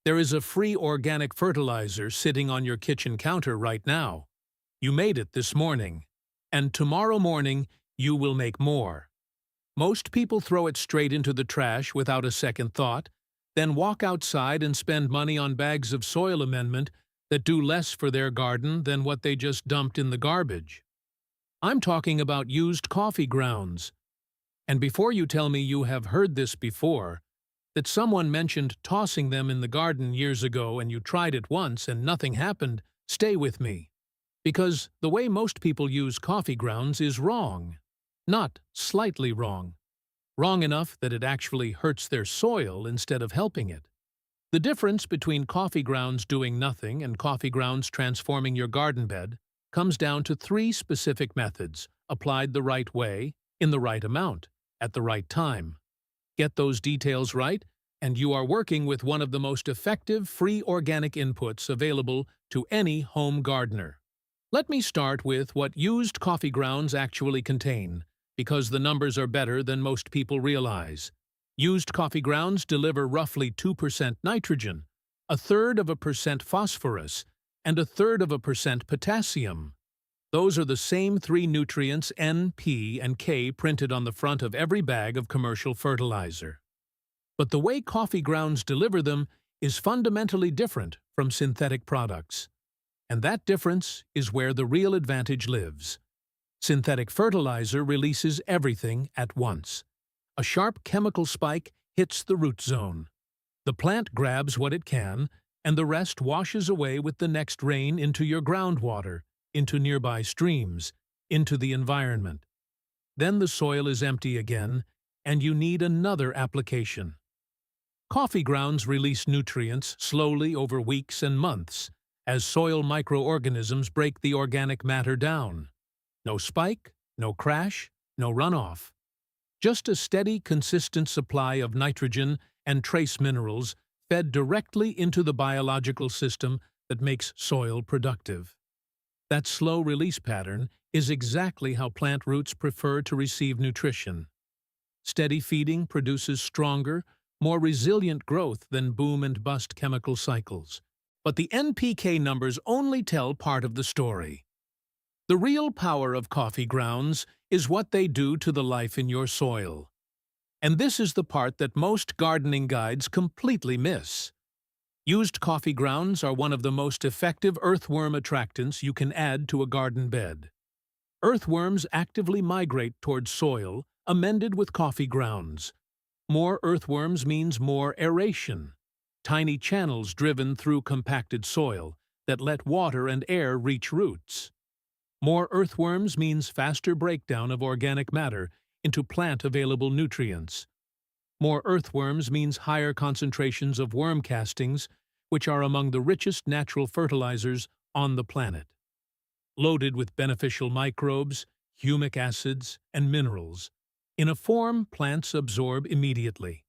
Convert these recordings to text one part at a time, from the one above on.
There is a free organic fertilizer sitting on your kitchen counter right now. You made it this morning, and tomorrow morning you will make more. Most people throw it straight into the trash without a second thought, then walk outside and spend money on bags of soil amendment that do less for their garden than what they just dumped in the garbage. I'm talking about used coffee grounds. And before you tell me you have heard this before, that someone mentioned tossing them in the garden years ago and you tried it once and nothing happened, stay with me. Because the way most people use coffee grounds is wrong. Not slightly wrong. Wrong enough that it actually hurts their soil instead of helping it. The difference between coffee grounds doing nothing and coffee grounds transforming your garden bed comes down to 3 specific methods, applied the right way, in the right amount, at the right time. Get those details right, and you are working with one of the most effective free organic inputs available to any home gardener. Let me start with what used coffee grounds actually contain, because the numbers are better than most people realize. Used coffee grounds deliver roughly 2% nitrogen, 1/3% phosphorus, and 1/3% potassium. Those are the same 3 nutrients N, P, and K printed on the front of every bag of commercial fertilizer. But the way coffee grounds deliver them is fundamentally different from synthetic products. And that difference is where the real advantage lives. Synthetic fertilizer releases everything at once. A sharp chemical spike hits the root zone. The plant grabs what it can, and the rest washes away with the next rain into your groundwater, into nearby streams, into the environment. Then the soil is empty again, and you need another application. Coffee grounds release nutrients slowly over weeks and months, as soil microorganisms break the organic matter down. No spike, no crash, no runoff. Just a steady, consistent supply of nitrogen and trace minerals fed directly into the biological system that makes soil productive. That slow release pattern is exactly how plant roots prefer to receive nutrition. Steady feeding produces stronger, more resilient growth than boom and bust chemical cycles. But the NPK numbers only tell part of the story. The real power of coffee grounds is what they do to the life in your soil. And this is the part that most gardening guides completely miss. Used coffee grounds are one of the most effective earthworm attractants you can add to a garden bed. Earthworms actively migrate towards soil, amended with coffee grounds. More earthworms means more aeration, tiny channels driven through compacted soil that let water and air reach roots. More earthworms means faster breakdown of organic matter into plant-available nutrients. More earthworms means higher concentrations of worm castings, which are among the richest natural fertilizers on the planet. Loaded with beneficial microbes, humic acids, and minerals, in a form plants absorb immediately.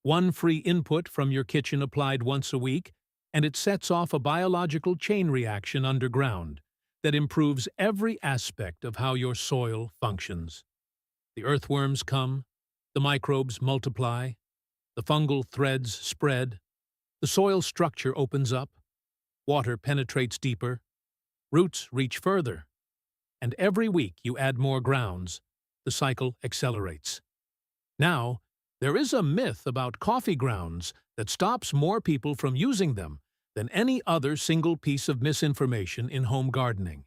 One free input from your kitchen applied once a week, and it sets off a biological chain reaction underground that improves every aspect of how your soil functions. The earthworms come, the microbes multiply, the fungal threads spread, the soil structure opens up, water penetrates deeper, roots reach further, and every week you add more grounds, the cycle accelerates. Now, there is a myth about coffee grounds that stops more people from using them than any other single piece of misinformation in home gardening.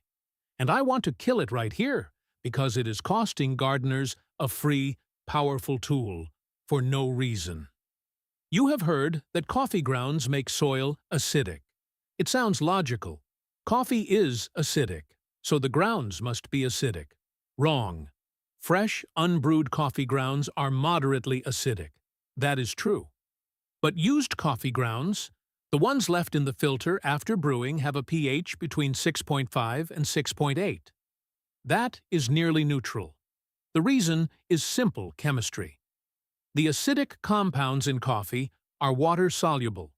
And I want to kill it right here, because it is costing gardeners a free, powerful tool for no reason. You have heard that coffee grounds make soil acidic. It sounds logical. Coffee is acidic, so the grounds must be acidic. Wrong. Fresh, unbrewed coffee grounds are moderately acidic. That is true. But used coffee grounds, the ones left in the filter after brewing, have a pH between 6.5 and 6.8. That is nearly neutral. The reason is simple chemistry. The acidic compounds in coffee are water-soluble.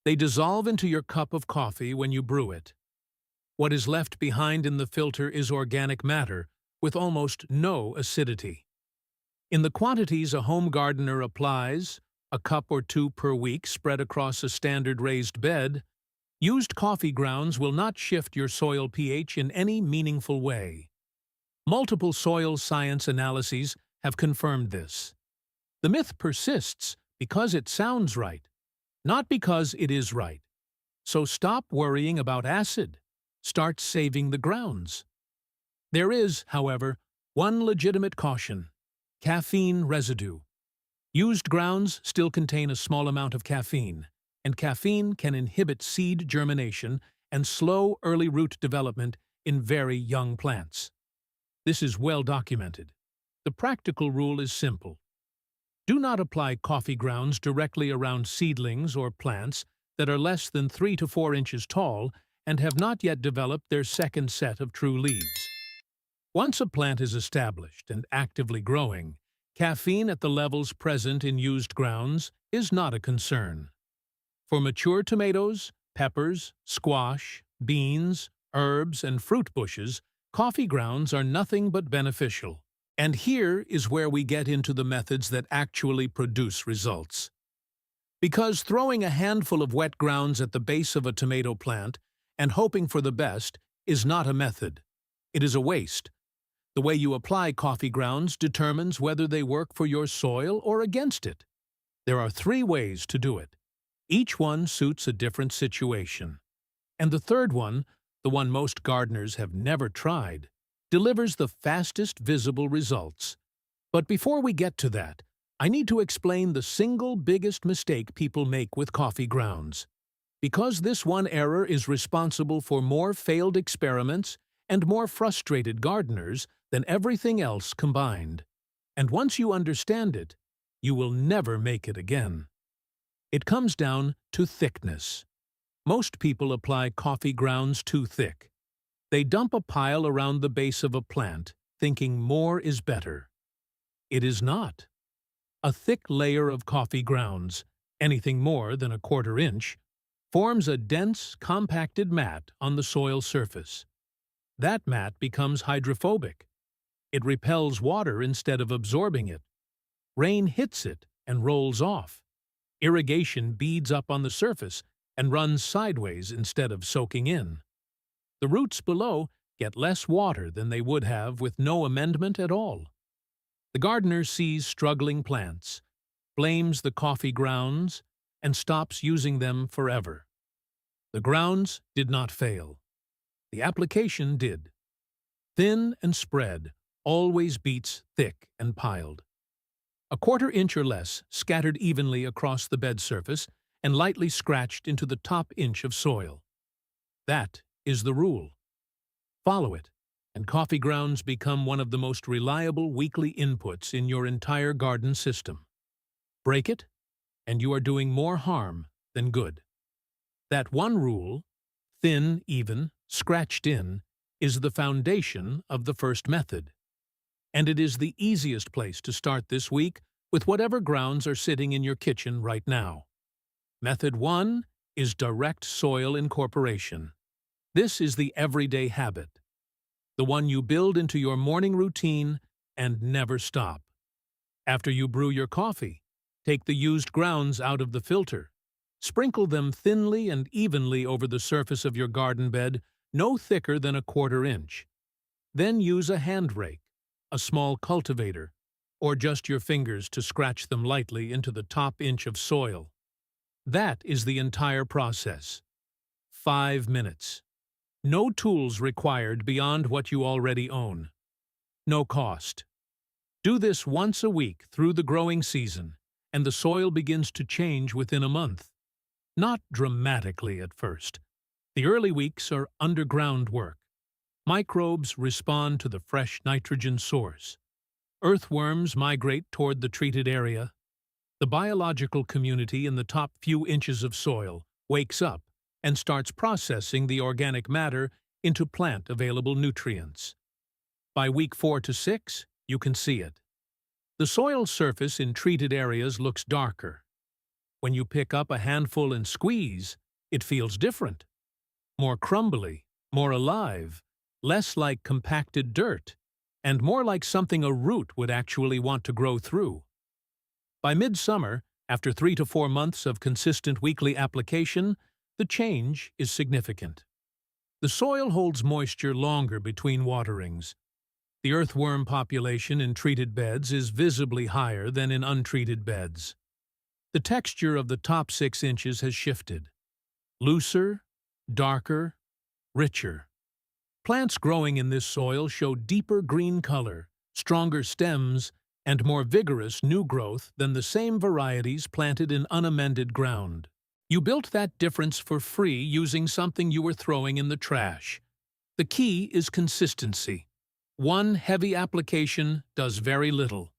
They dissolve into your cup of coffee when you brew it. What is left behind in the filter is organic matter with almost no acidity. In the quantities a home gardener applies a cup or two per week spread across a standard raised bed, used coffee grounds will not shift your soil pH in any meaningful way. Multiple soil science analyses have confirmed this. The myth persists because it sounds right, not because it is right. So stop worrying about acid. Start saving the grounds. There is, however, one legitimate caution: caffeine residue. Used grounds still contain a small amount of caffeine, and caffeine can inhibit seed germination and slow early root development in very young plants. This is well documented. The practical rule is simple. Do not apply coffee grounds directly around seedlings or plants that are less than 3 to 4 inches tall and have not yet developed their second set of true leaves. Once a plant is established and actively growing, caffeine at the levels present in used grounds is not a concern. For mature tomatoes, peppers, squash, beans, herbs, and fruit bushes, coffee grounds are nothing but beneficial. And here is where we get into the methods that actually produce results. Because throwing a handful of wet grounds at the base of a tomato plant and hoping for the best is not a method. It is a waste. The way you apply coffee grounds determines whether they work for your soil or against it. There are 3 ways to do it. Each one suits a different situation. And the third one, the one most gardeners have never tried, delivers the fastest visible results. But before we get to that, I need to explain the single biggest mistake people make with coffee grounds. Because this one error is responsible for more failed experiments and more frustrated gardeners than everything else combined. And once you understand it, you will never make it again. It comes down to thickness. Most people apply coffee grounds too thick. They dump a pile around the base of a plant, thinking more is better. It is not. A thick layer of coffee grounds, anything more than a 1/4 inch, forms a dense, compacted mat on the soil surface. That mat becomes hydrophobic. It repels water instead of absorbing it. Rain hits it and rolls off. Irrigation beads up on the surface and runs sideways instead of soaking in. The roots below get less water than they would have with no amendment at all. The gardener sees struggling plants, blames the coffee grounds, and stops using them forever. The grounds did not fail. The application did. Thin and spread always beats thick and piled. A 1/4 inch or less scattered evenly across the bed surface and lightly scratched into the top inch of soil. That is the rule. Follow it, and coffee grounds become one of the most reliable weekly inputs in your entire garden system. Break it, and you are doing more harm than good. That one rule, thin, even, scratched in, is the foundation of the first method. And it is the easiest place to start this week with whatever grounds are sitting in your kitchen right now. Method 1 is direct soil incorporation. This is the everyday habit, the one you build into your morning routine and never stop. After you brew your coffee, take the used grounds out of the filter. Sprinkle them thinly and evenly over the surface of your garden bed, no thicker than a 1/4 inch. Then use a hand rake, a small cultivator, or just your fingers to scratch them lightly into the top inch of soil. That is the entire process. 5 minutes. No tools required beyond what you already own. No cost. Do this once a week through the growing season, and the soil begins to change within a month. Not dramatically at first. The early weeks are underground work. Microbes respond to the fresh nitrogen source. Earthworms migrate toward the treated area. The biological community in the top few inches of soil wakes up and starts processing the organic matter into plant-available nutrients. By week 4 to 6, you can see it. The soil surface in treated areas looks darker. When you pick up a handful and squeeze, it feels different. More crumbly, more alive, less like compacted dirt, and more like something a root would actually want to grow through. By midsummer, After 3 to 4 months of consistent weekly application, the change is significant. The soil holds moisture longer between waterings. The earthworm population in treated beds is visibly higher than in untreated beds. The texture of the top 6 inches has shifted. Looser, darker, richer. Plants growing in this soil show deeper green color, stronger stems, and more vigorous new growth than the same varieties planted in unamended ground. You built that difference for free using something you were throwing in the trash. The key is consistency. One heavy application does very little.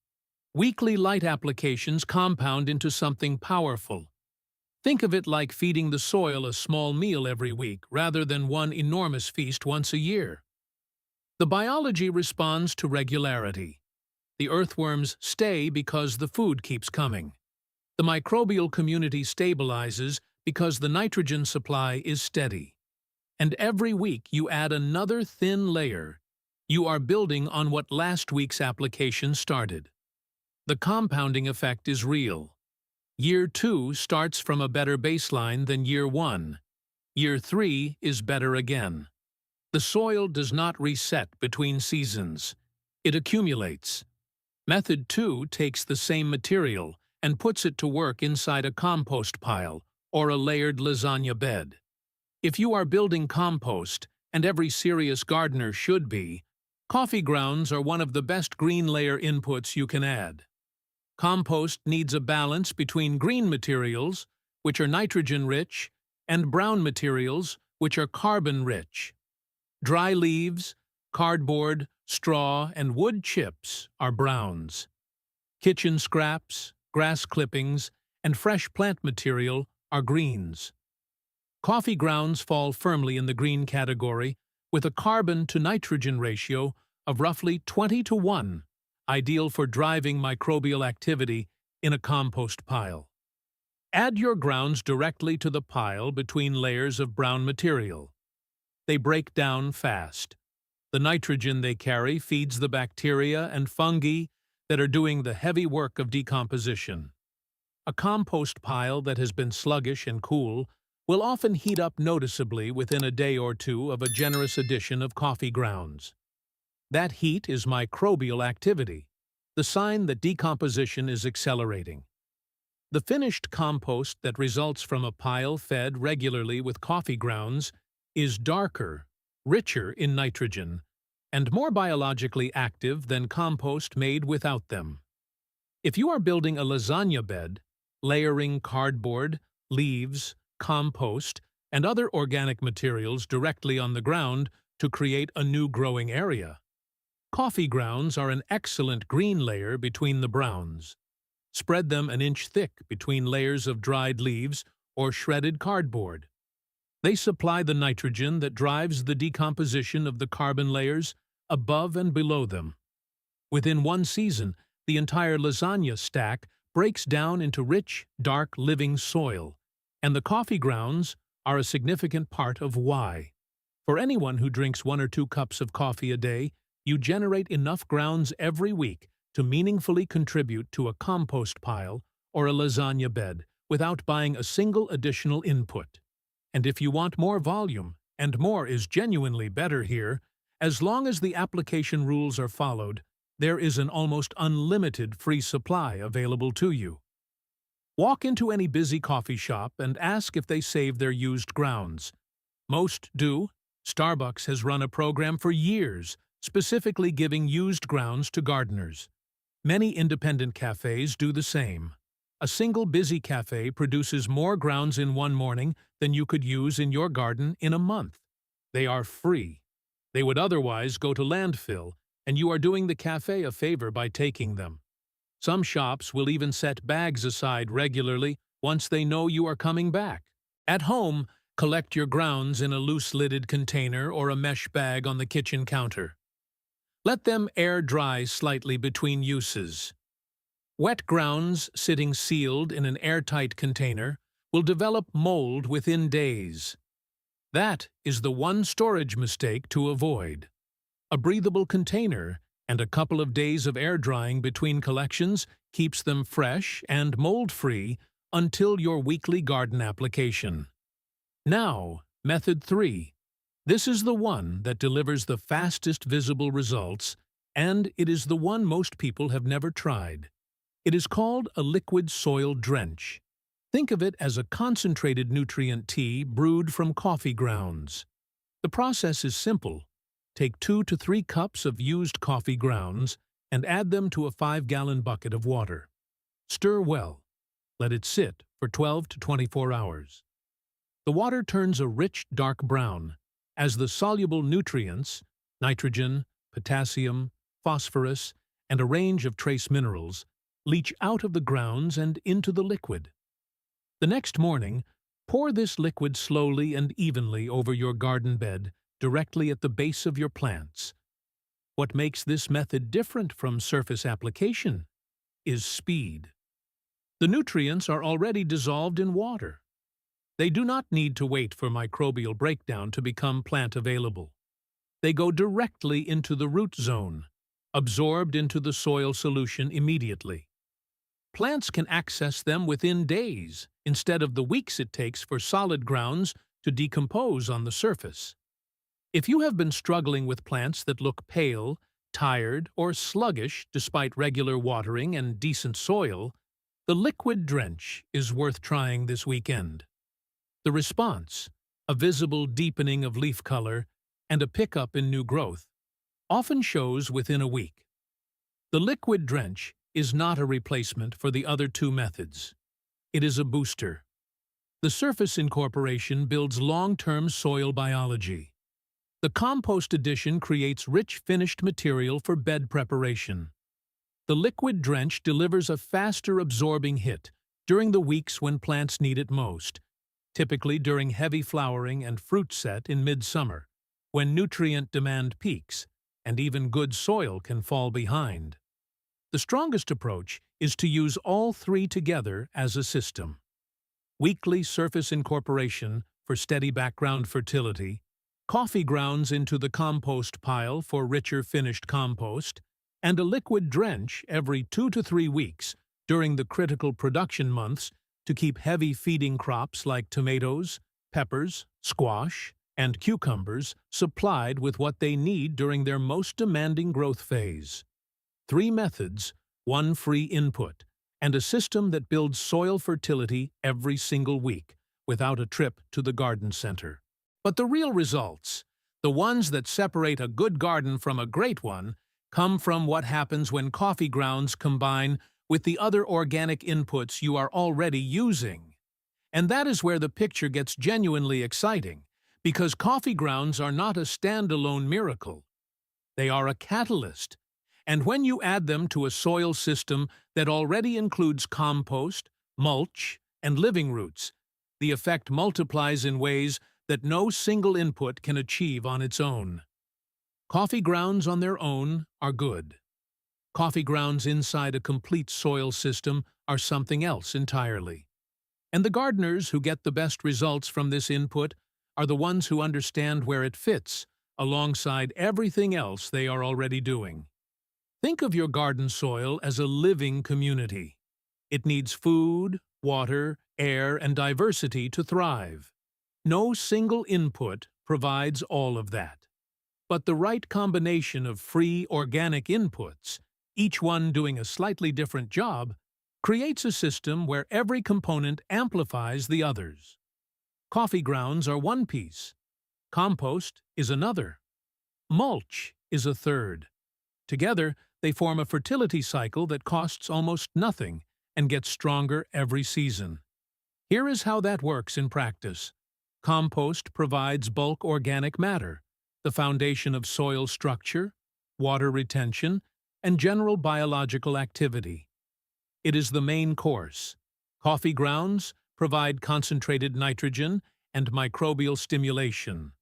Weekly light applications compound into something powerful. Think of it like feeding the soil a small meal every week rather than one enormous feast once a year. The biology responds to regularity. The earthworms stay because the food keeps coming. The microbial community stabilizes because the nitrogen supply is steady. And every week you add another thin layer. You are building on what last week's application started. The compounding effect is real. Year 2 starts from a better baseline than Year 1. Year 3 is better again. The soil does not reset between seasons. It accumulates. Method 2 takes the same material and puts it to work inside a compost pile or a layered lasagna bed. If you are building compost, and every serious gardener should be, coffee grounds are one of the best green layer inputs you can add. Compost needs a balance between green materials, which are nitrogen-rich, and brown materials, which are carbon-rich. Dry leaves, cardboard, straw, and wood chips are browns. Kitchen scraps, grass clippings, and fresh plant material are greens. Coffee grounds fall firmly in the green category with a carbon-to-nitrogen ratio of roughly 20:1, ideal for driving microbial activity in a compost pile. Add your grounds directly to the pile between layers of brown material. They break down fast. The nitrogen they carry feeds the bacteria and fungi that are doing the heavy work of decomposition. A compost pile that has been sluggish and cool will often heat up noticeably within a day or two of a generous addition of coffee grounds. That heat is microbial activity, the sign that decomposition is accelerating. The finished compost that results from a pile fed regularly with coffee grounds is darker, richer in nitrogen, and more biologically active than compost made without them. If you are building a lasagna bed, layering cardboard, leaves, compost, and other organic materials directly on the ground to create a new growing area, coffee grounds are an excellent green layer between the browns. Spread them an inch thick between layers of dried leaves or shredded cardboard. They supply the nitrogen that drives the decomposition of the carbon layers above and below them. Within one season, the entire lasagna stack breaks down into rich, dark, living soil, and the coffee grounds are a significant part of why. For anyone who drinks 1 or 2 cups of coffee a day, you generate enough grounds every week to meaningfully contribute to a compost pile or a lasagna bed without buying a single additional input. And if you want more volume, and more is genuinely better here, as long as the application rules are followed, there is an almost unlimited free supply available to you. Walk into any busy coffee shop and ask if they save their used grounds. Most do. Starbucks has run a program for years, specifically giving used grounds to gardeners. Many independent cafes do the same. A single busy cafe produces more grounds in one morning than you could use in your garden in a month. They are free. They would otherwise go to landfill, and you are doing the cafe a favor by taking them. Some shops will even set bags aside regularly once they know you are coming back. At home, collect your grounds in a loose-lidded container or a mesh bag on the kitchen counter. Let them air dry slightly between uses. Wet grounds sitting sealed in an airtight container will develop mold within days. That is the one storage mistake to avoid. A breathable container and a couple of days of air drying between collections keeps them fresh and mold-free until your weekly garden application. Now, Method 3. This is the one that delivers the fastest visible results, and it is the one most people have never tried. It is called a liquid soil drench. Think of it as a concentrated nutrient tea brewed from coffee grounds. The process is simple. Take 2 to 3 cups of used coffee grounds and add them to a 5-gallon bucket of water. Stir well. Let it sit for 12 to 24 hours. The water turns a rich dark brown as the soluble nutrients, nitrogen, potassium, phosphorus, and a range of trace minerals, leach out of the grounds and into the liquid. The next morning, pour this liquid slowly and evenly over your garden bed directly at the base of your plants. What makes this method different from surface application is speed. The nutrients are already dissolved in water. They do not need to wait for microbial breakdown to become plant available. They go directly into the root zone, absorbed into the soil solution immediately. Plants can access them within days, instead of the weeks it takes for solid grounds to decompose on the surface. If you have been struggling with plants that look pale, tired, or sluggish despite regular watering and decent soil, the liquid drench is worth trying this weekend. The response, a visible deepening of leaf color and a pickup in new growth, often shows within a week. The liquid drench is not a replacement for the other 2 methods. It is a booster. The surface incorporation builds long-term soil biology. The compost addition creates rich finished material for bed preparation. The liquid drench delivers a faster absorbing hit during the weeks when plants need it most, typically during heavy flowering and fruit set in midsummer, when nutrient demand peaks and even good soil can fall behind. The strongest approach is to use all 3 together as a system. Weekly surface incorporation for steady background fertility, coffee grounds into the compost pile for richer finished compost, and a liquid drench every 2 to 3 weeks during the critical production months to keep heavy feeding crops like tomatoes, peppers, squash, and cucumbers supplied with what they need during their most demanding growth phase. 3 methods, 1 free input, and a system that builds soil fertility every single week without a trip to the garden center. But the real results, the ones that separate a good garden from a great one, come from what happens when coffee grounds combine with the other organic inputs you are already using. And that is where the picture gets genuinely exciting, because coffee grounds are not a standalone miracle. They are a catalyst. And when you add them to a soil system that already includes compost, mulch, and living roots, the effect multiplies in ways that no single input can achieve on its own. Coffee grounds on their own are good. Coffee grounds inside a complete soil system are something else entirely. And the gardeners who get the best results from this input are the ones who understand where it fits, alongside everything else they are already doing. Think of your garden soil as a living community. It needs food, water, air, and diversity to thrive. No single input provides all of that. But the right combination of free organic inputs, each one doing a slightly different job, creates a system where every component amplifies the others. Coffee grounds are one piece. Compost is another. Mulch is a third. Together, they form a fertility cycle that costs almost nothing and gets stronger every season. Here is how that works in practice. Compost provides bulk organic matter, the foundation of soil structure, water retention, and general biological activity. It is the main course. Coffee grounds provide concentrated nitrogen and microbial stimulation,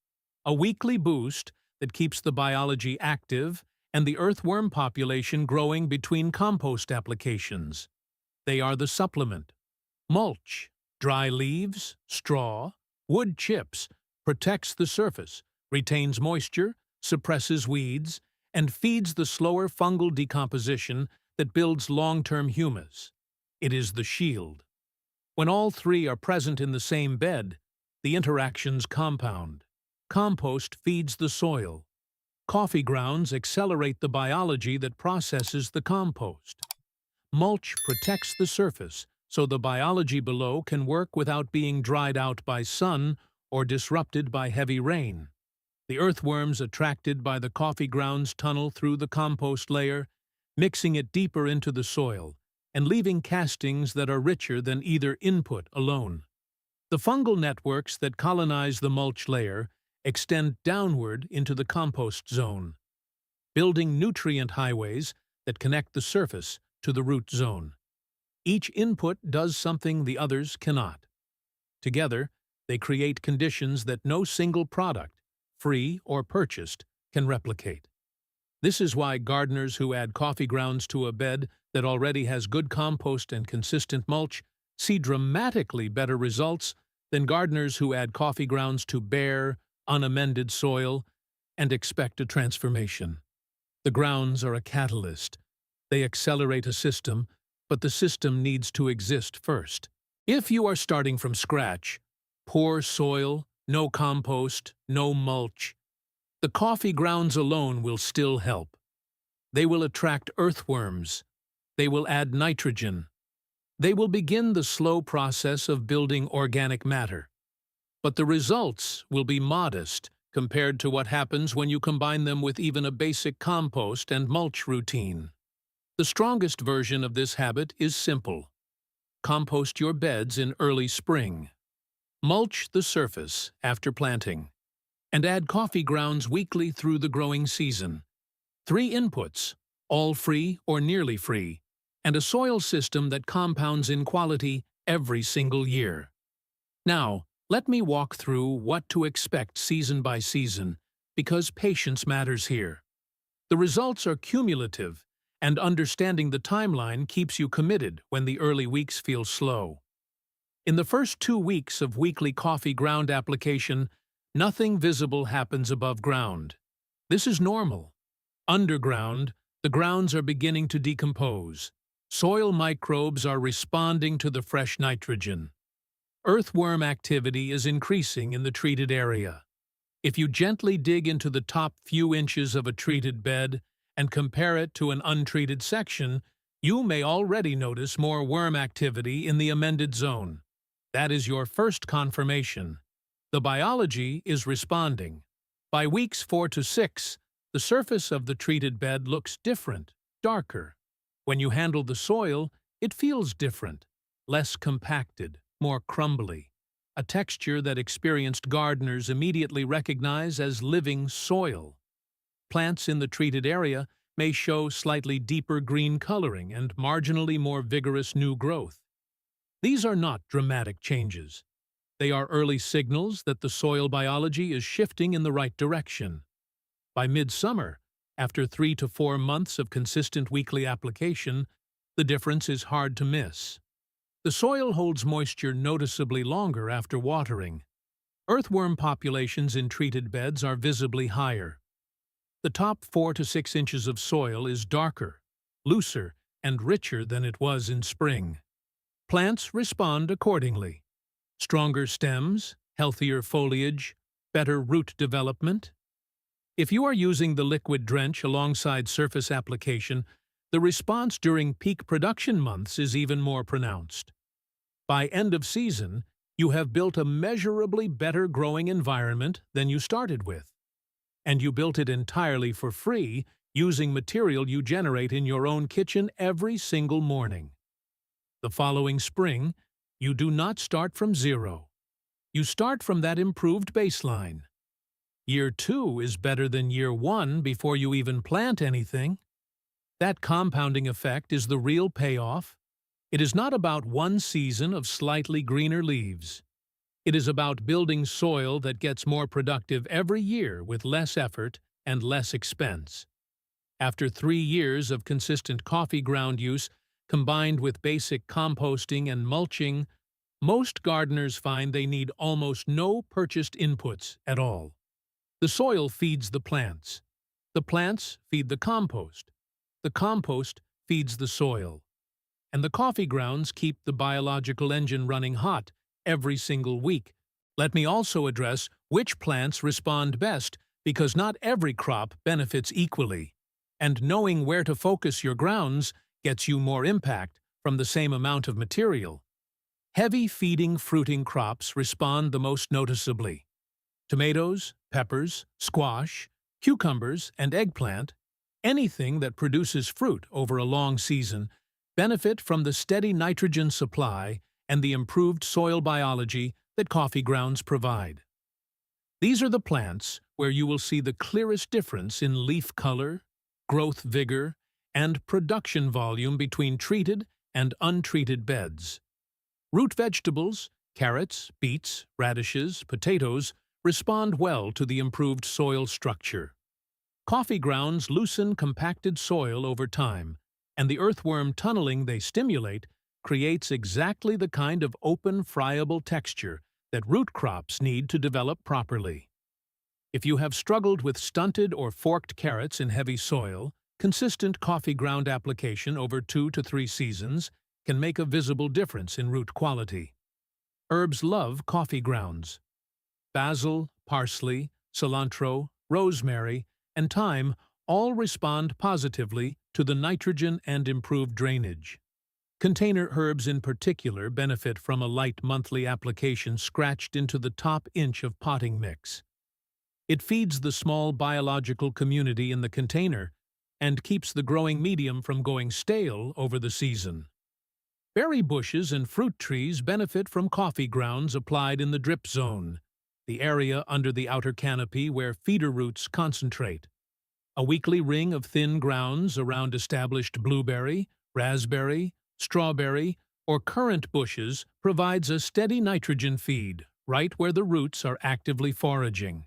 a weekly boost that keeps the biology active and the earthworm population growing between compost applications. They are the supplement. Mulch, dry leaves, straw, wood chips, protects the surface, retains moisture, suppresses weeds, and feeds the slower fungal decomposition that builds long-term humus. It is the shield. When all three are present in the same bed, the interactions compound. Compost feeds the soil. Coffee grounds accelerate the biology that processes the compost. Mulch protects the surface, so the biology below can work without being dried out by sun or disrupted by heavy rain. The earthworms attracted by the coffee grounds tunnel through the compost layer, mixing it deeper into the soil and leaving castings that are richer than either input alone. The fungal networks that colonize the mulch layer extend downward into the compost zone, building nutrient highways that connect the surface to the root zone. Each input does something the others cannot. Together, they create conditions that no single product, free or purchased, can replicate. This is why gardeners who add coffee grounds to a bed that already has good compost and consistent mulch see dramatically better results than gardeners who add coffee grounds to bare, unamended soil and expect a transformation. The grounds are a catalyst. They accelerate a system, but the system needs to exist first. If you are starting from scratch, poor soil, no compost, no mulch, the coffee grounds alone will still help. They will attract earthworms. They will add nitrogen. They will begin the slow process of building organic matter. But the results will be modest compared to what happens when you combine them with even a basic compost and mulch routine. The strongest version of this habit is simple. Compost your beds in early spring. Mulch the surface after planting. And add coffee grounds weekly through the growing season. 3 inputs, all free or nearly free, and a soil system that compounds in quality every single year. Now, let me walk through what to expect season by season, because patience matters here. The results are cumulative, and understanding the timeline keeps you committed when the early weeks feel slow. In the first 2 weeks of weekly coffee ground application, nothing visible happens above ground. This is normal. Underground, the grounds are beginning to decompose. Soil microbes are responding to the fresh nitrogen. Earthworm activity is increasing in the treated area. If you gently dig into the top few inches of a treated bed and compare it to an untreated section, you may already notice more worm activity in the amended zone. That is your first confirmation. The biology is responding. By weeks 4 to 6, the surface of the treated bed looks different, darker. When you handle the soil, it feels different, less compacted, more crumbly, a texture that experienced gardeners immediately recognize as living soil. Plants in the treated area may show slightly deeper green coloring and marginally more vigorous new growth. These are not dramatic changes. They are early signals that the soil biology is shifting in the right direction. By midsummer, after 3 to 4 months of consistent weekly application, the difference is hard to miss. The soil holds moisture noticeably longer after watering. Earthworm populations in treated beds are visibly higher. The top 4 to 6 inches of soil is darker, looser, and richer than it was in spring. Plants respond accordingly. Stronger stems, healthier foliage, better root development. If you are using the liquid drench alongside surface application, the response during peak production months is even more pronounced. By end of season, you have built a measurably better growing environment than you started with. And you built it entirely for free using material you generate in your own kitchen every single morning. The following spring, you do not start from zero. You start from that improved baseline. Year 2 is better than year 1 before you even plant anything. That compounding effect is the real payoff. It is not about one season of slightly greener leaves. It is about building soil that gets more productive every year with less effort and less expense. After 3 years of consistent coffee ground use, combined with basic composting and mulching, most gardeners find they need almost no purchased inputs at all. The soil feeds the plants. The plants feed the compost. The compost feeds the soil, and the coffee grounds keep the biological engine running hot every single week. Let me also address which plants respond best, because not every crop benefits equally, and knowing where to focus your grounds gets you more impact from the same amount of material. Heavy-feeding fruiting crops respond the most noticeably. Tomatoes, peppers, squash, cucumbers, and eggplant, anything that produces fruit over a long season, benefit from the steady nitrogen supply and the improved soil biology that coffee grounds provide. These are the plants where you will see the clearest difference in leaf color, growth vigor, and production volume between treated and untreated beds. Root vegetables, carrots, beets, radishes, potatoes, respond well to the improved soil structure. Coffee grounds loosen compacted soil over time, and the earthworm tunneling they stimulate creates exactly the kind of open, friable texture that root crops need to develop properly. If you have struggled with stunted or forked carrots in heavy soil, consistent coffee ground application over 2 to 3 seasons can make a visible difference in root quality. Herbs love coffee grounds. Basil, parsley, cilantro, rosemary, and thyme all respond positively to the nitrogen and improved drainage. Container herbs in particular benefit from a light monthly application scratched into the top inch of potting mix. It feeds the small biological community in the container and keeps the growing medium from going stale over the season. Berry bushes and fruit trees benefit from coffee grounds applied in the drip zone, the area under the outer canopy where feeder roots concentrate. A weekly ring of thin grounds around established blueberry, raspberry, strawberry, or currant bushes provides a steady nitrogen feed right where the roots are actively foraging.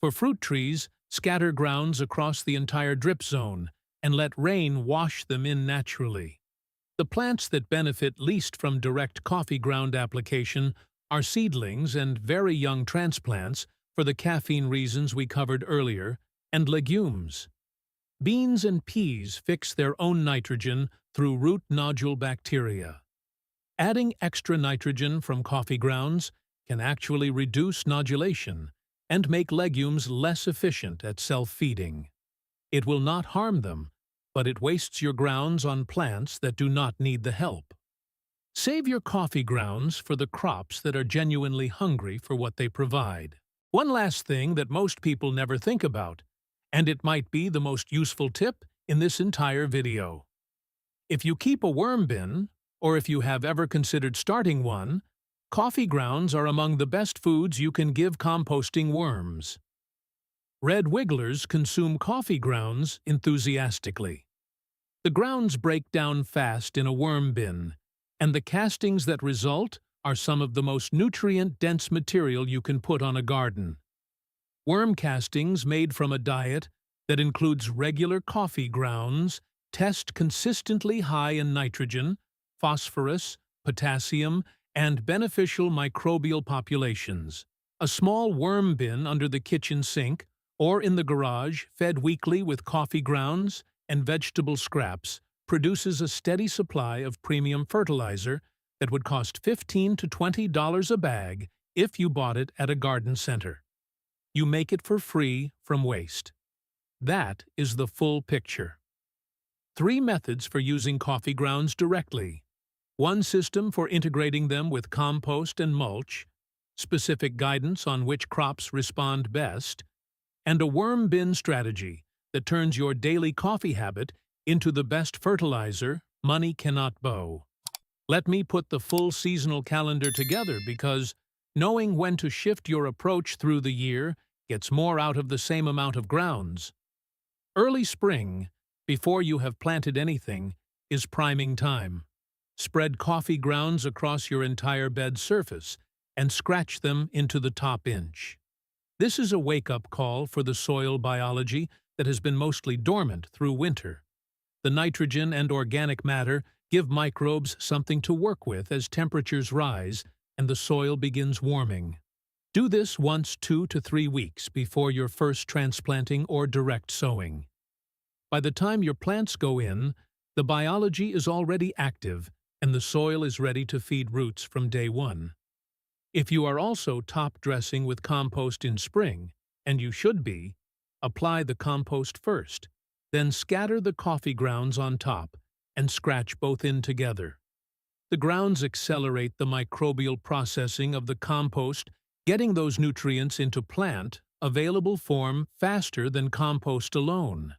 For fruit trees, scatter grounds across the entire drip zone and let rain wash them in naturally. The plants that benefit least from direct coffee ground application are seedlings and very young transplants for the caffeine reasons we covered earlier, and legumes. Beans and peas fix their own nitrogen through root nodule bacteria. Adding extra nitrogen from coffee grounds can actually reduce nodulation and make legumes less efficient at self-feeding. It will not harm them, but it wastes your grounds on plants that do not need the help. Save your coffee grounds for the crops that are genuinely hungry for what they provide. One last thing that most people never think about, and it might be the most useful tip in this entire video. If you keep a worm bin, or if you have ever considered starting one, coffee grounds are among the best foods you can give composting worms. Red wigglers consume coffee grounds enthusiastically. The grounds break down fast in a worm bin, and the castings that result are some of the most nutrient-dense material you can put on a garden. Worm castings made from a diet that includes regular coffee grounds test consistently high in nitrogen, phosphorus, potassium, and beneficial microbial populations. A small worm bin under the kitchen sink or in the garage, fed weekly with coffee grounds and vegetable scraps, produces a steady supply of premium fertilizer that would cost $15 to $20 a bag if you bought it at a garden center. You make it for free from waste. That is the full picture. 3 methods for using coffee grounds directly. 1 system for integrating them with compost and mulch, specific guidance on which crops respond best, and a worm bin strategy that turns your daily coffee habit into the best fertilizer money cannot buy. Let me put the full seasonal calendar together, because knowing when to shift your approach through the year gets more out of the same amount of grounds. Early spring, before you have planted anything, is priming time. Spread coffee grounds across your entire bed surface and scratch them into the top inch. This is a wake-up call for the soil biology that has been mostly dormant through winter. The nitrogen and organic matter give microbes something to work with as temperatures rise and the soil begins warming. Do this once 2 to 3 weeks before your first transplanting or direct sowing. By the time your plants go in, The biology is already active, and the soil is ready to feed roots from day one. If you are also top dressing with compost in spring, and you should be, apply the compost first, then scatter the coffee grounds on top and scratch both in together. The grounds accelerate the microbial processing of the compost, getting those nutrients into plant available form faster than compost alone.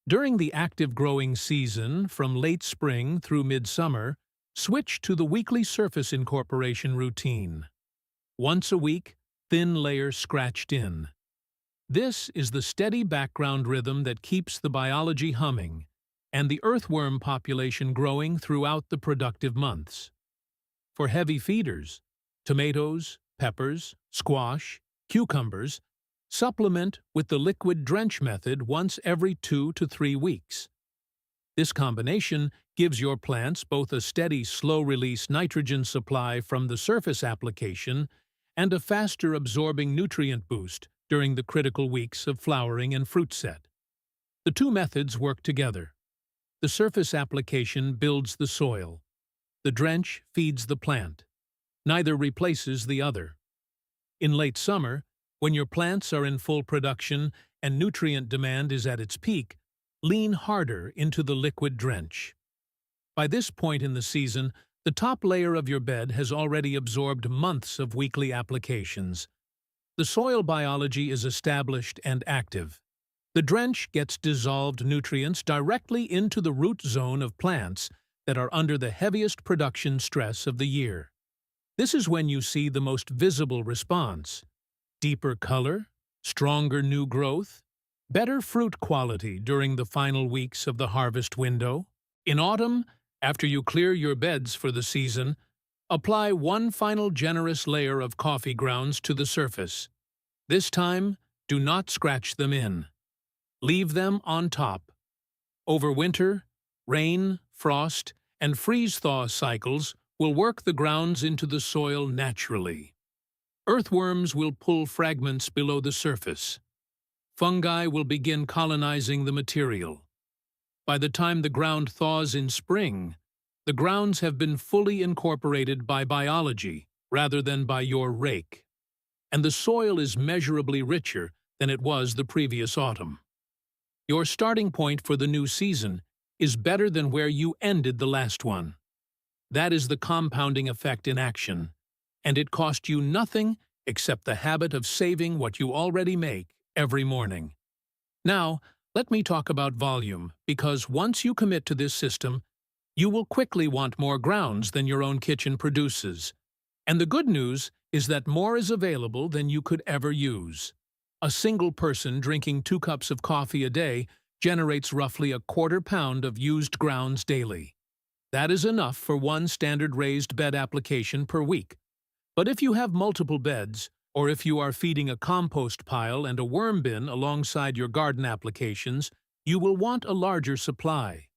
During the active growing season, from late spring through midsummer, switch to the weekly surface incorporation routine. Once a week, thin layer scratched in. This is the steady background rhythm that keeps the biology humming and the earthworm population growing throughout the productive months. For heavy feeders, tomatoes, peppers, squash, cucumbers, supplement with the liquid drench method once every 2 to 3 weeks. This combination gives your plants both a steady, slow-release nitrogen supply from the surface application and a faster absorbing nutrient boost during the critical weeks of flowering and fruit set. The two methods work together. The surface application builds the soil. The drench feeds the plant. Neither replaces the other. In late summer, when your plants are in full production and nutrient demand is at its peak, lean harder into the liquid drench. By this point in the season, the top layer of your bed has already absorbed months of weekly applications. The soil biology is established and active. The drench gets dissolved nutrients directly into the root zone of plants that are under the heaviest production stress of the year. This is when you see the most visible response: deeper color, stronger new growth, better fruit quality during the final weeks of the harvest window. In autumn, after you clear your beds for the season, apply one final generous layer of coffee grounds to the surface. This time, do not scratch them in. Leave them on top. Over winter, rain, frost, and freeze-thaw cycles will work the grounds into the soil naturally. Earthworms will pull fragments below the surface. Fungi will begin colonizing the material. By the time the ground thaws in spring, the grounds have been fully incorporated by biology rather than by your rake, and the soil is measurably richer than it was the previous autumn. Your starting point for the new season is better than where you ended the last one. That is the compounding effect in action, and it cost you nothing except the habit of saving what you already make every morning. Now, let me talk about volume, because once you commit to this system, you will quickly want more grounds than your own kitchen produces. And the good news is that more is available than you could ever use. A single person drinking 2 cups of coffee a day generates roughly 1/4 pound of used grounds daily. That is enough for one standard raised bed application per week. But if you have multiple beds, or if you are feeding a compost pile and a worm bin alongside your garden applications, you will want a larger supply.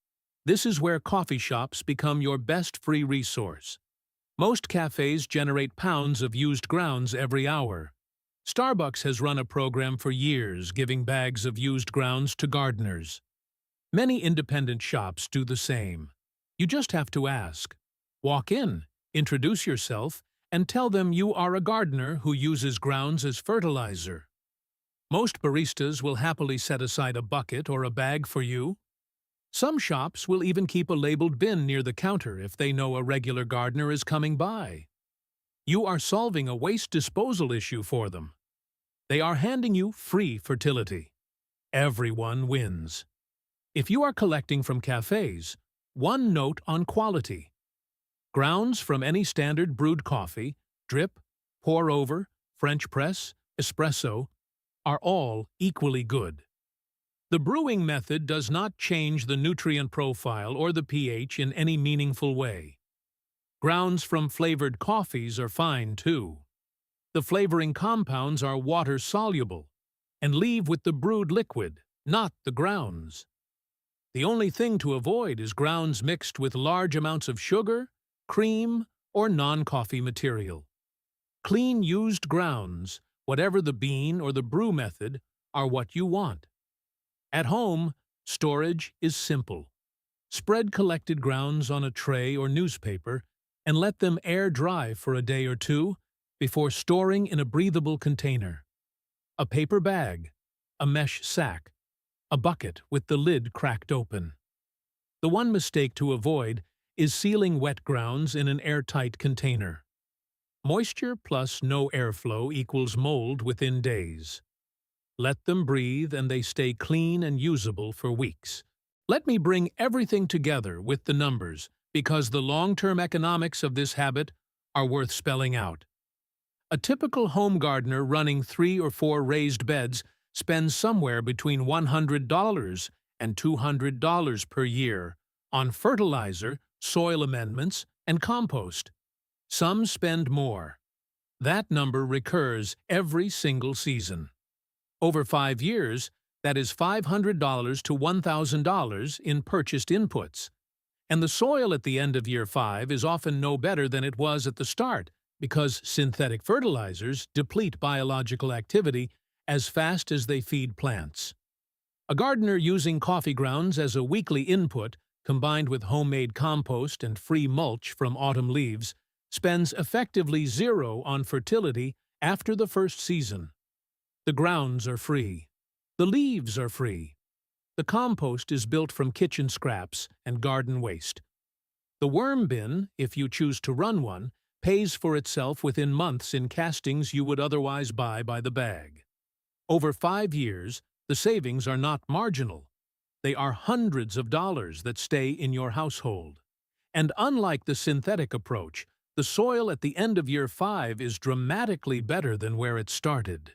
This is where coffee shops become your best free resource. Most cafes generate pounds of used grounds every hour. Starbucks has run a program for years giving bags of used grounds to gardeners. Many independent shops do the same. You just have to ask. Walk in, introduce yourself, and tell them you are a gardener who uses grounds as fertilizer. Most baristas will happily set aside a bucket or a bag for you. Some shops will even keep a labeled bin near the counter if they know a regular gardener is coming by. You are solving a waste disposal issue for them. They are handing you free fertility. Everyone wins. If you are collecting from cafes, one note on quality. Grounds from any standard brewed coffee, drip, pour over, French press, espresso, are all equally good. The brewing method does not change the nutrient profile or the pH in any meaningful way. Grounds from flavored coffees are fine too. The flavoring compounds are water-soluble and leave with the brewed liquid, not the grounds. The only thing to avoid is grounds mixed with large amounts of sugar, cream, or non-coffee material. Clean used grounds, whatever the bean or the brew method, are what you want. At home, storage is simple. Spread collected grounds on a tray or newspaper and let them air dry for a day or two before storing in a breathable container. A paper bag, a mesh sack, a bucket with the lid cracked open. The one mistake to avoid is sealing wet grounds in an airtight container. Moisture plus no airflow equals mold within days. Let them breathe and they stay clean and usable for weeks. Let me bring everything together with the numbers because the long-term economics of this habit are worth spelling out. A typical home gardener running 3 or 4 raised beds spends somewhere between $100 and $200 per year on fertilizer, soil amendments, and compost. Some spend more. That number recurs every single season. Over 5 years, that is $500 to $1,000 in purchased inputs. And the soil at the end of year 5 is often no better than it was at the start because synthetic fertilizers deplete biological activity as fast as they feed plants. A gardener using coffee grounds as a weekly input, combined with homemade compost and free mulch from autumn leaves, spends effectively zero on fertility after the first season. The grounds are free. The leaves are free. The compost is built from kitchen scraps and garden waste. The worm bin, if you choose to run one, pays for itself within months in castings you would otherwise buy by the bag. Over 5 years, the savings are not marginal. They are hundreds of dollars that stay in your household. And unlike the synthetic approach, the soil at the end of year 5 is dramatically better than where it started.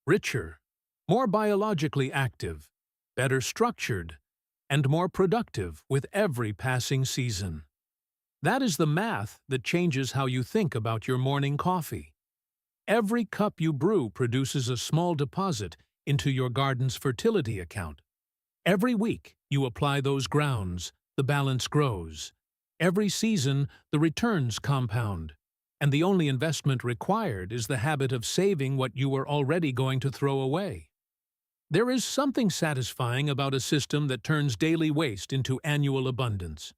Richer, more biologically active, better structured, and more productive with every passing season. That is the math that changes how you think about your morning coffee. Every cup you brew produces a small deposit into your garden's fertility account. Every week you apply those grounds, the balance grows. Every season, the returns compound. And the only investment required is the habit of saving what you were already going to throw away. There is something satisfying about a system that turns daily waste into annual abundance.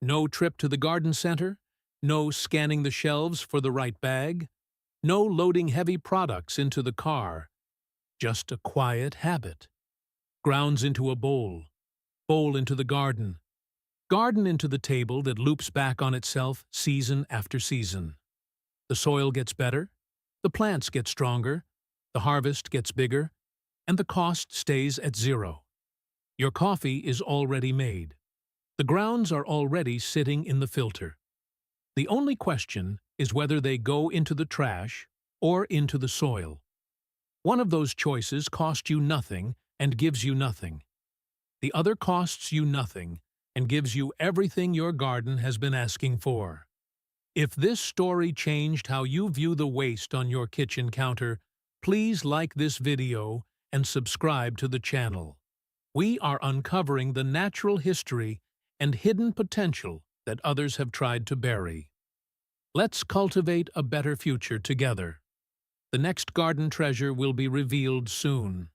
No trip to the garden center, no scanning the shelves for the right bag, no loading heavy products into the car. Just a quiet habit. Grounds into a bowl into the garden into the table that loops back on itself season after season. The soil gets better, the plants get stronger, the harvest gets bigger, and the cost stays at zero. Your coffee is already made. The grounds are already sitting in the filter. The only question is whether they go into the trash or into the soil. One of those choices costs you nothing and gives you nothing. The other costs you nothing and gives you everything your garden has been asking for. If this story changed how you view the waste on your kitchen counter, please like this video and subscribe to the channel. We are uncovering the natural history and hidden potential that others have tried to bury. Let's cultivate a better future together. The next garden treasure will be revealed soon.